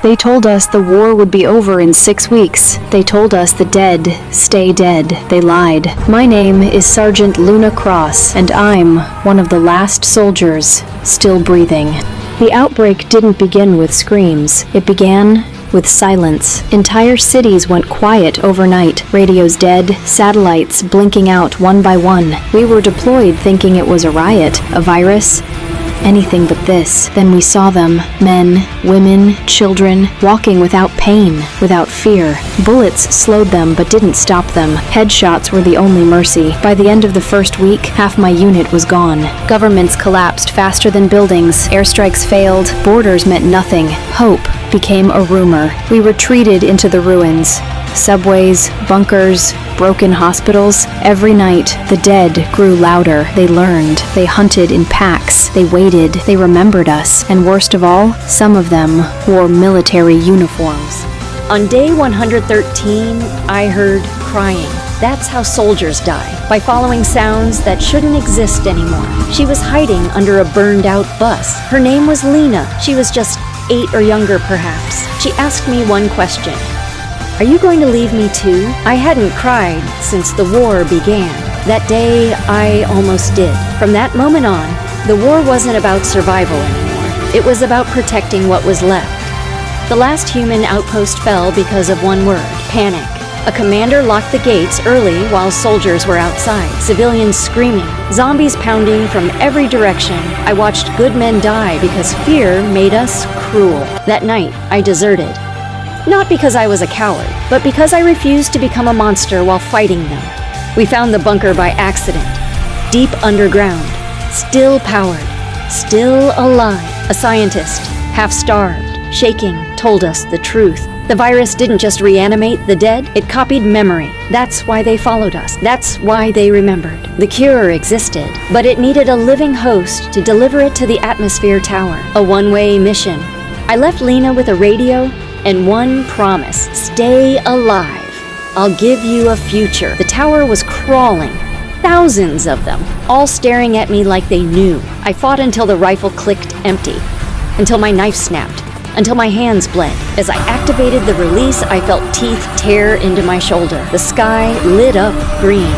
They told us the war would be over in 6 weeks. They told us the dead stay dead. They lied. My name is Sergeant Luna Cross, and I'm one of the last soldiers still breathing. The outbreak didn't begin with screams. It began with silence. Entire cities went quiet overnight. Radios dead, satellites blinking out one by one. We were deployed thinking it was a riot, a virus, anything but this. Then we saw them, men, women, children, walking without pain, without fear. Bullets slowed them but didn't stop them. Headshots were the only mercy. By the end of the first week, half my unit was gone. Governments collapsed faster than buildings. Airstrikes failed. Borders meant nothing. Hope became a rumor. We retreated into the ruins. Subways, bunkers, broken hospitals. Every night, the dead grew louder. They learned. They hunted in packs. They waited. They remembered us. And worst of all, some of them wore military uniforms. On day 113, I heard crying. That's how soldiers die, by following sounds that shouldn't exist anymore. She was hiding under a burned-out bus. Her name was Lena. She was just 8 or younger, perhaps. She asked me one question. Are you going to leave me too? I hadn't cried since the war began. That day, I almost did. From that moment on, the war wasn't about survival anymore. It was about protecting what was left. The last human outpost fell because of one word: panic. A commander locked the gates early while soldiers were outside, civilians screaming, zombies pounding from every direction. I watched good men die because fear made us cruel. That night, I deserted. Not because I was a coward, but because I refused to become a monster while fighting them. We found the bunker by accident, deep underground, still powered, still alive. A scientist, half-starved, shaking, told us the truth. The virus didn't just reanimate the dead, it copied memory. That's why they followed us. That's why they remembered. The cure existed, but it needed a living host to deliver it to the atmosphere tower. A one-way mission. I left Lena with a radio and one promise: stay alive. I'll give you a future. The tower was crawling. Thousands of them, all staring at me like they knew. I fought until the rifle clicked empty, until my knife snapped, until my hands bled. As I activated the release, I felt teeth tear into my shoulder. The sky lit up green.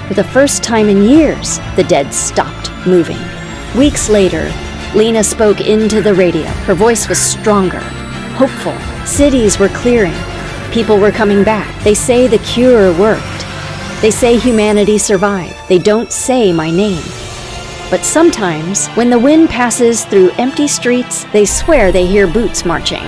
For the first time in years, the dead stopped moving. Weeks later, Lena spoke into the radio. Her voice was stronger, hopeful. Cities were clearing. People were coming back. They say the cure worked. They say humanity survived. They don't say my name. But sometimes, when the wind passes through empty streets, they swear they hear boots marching.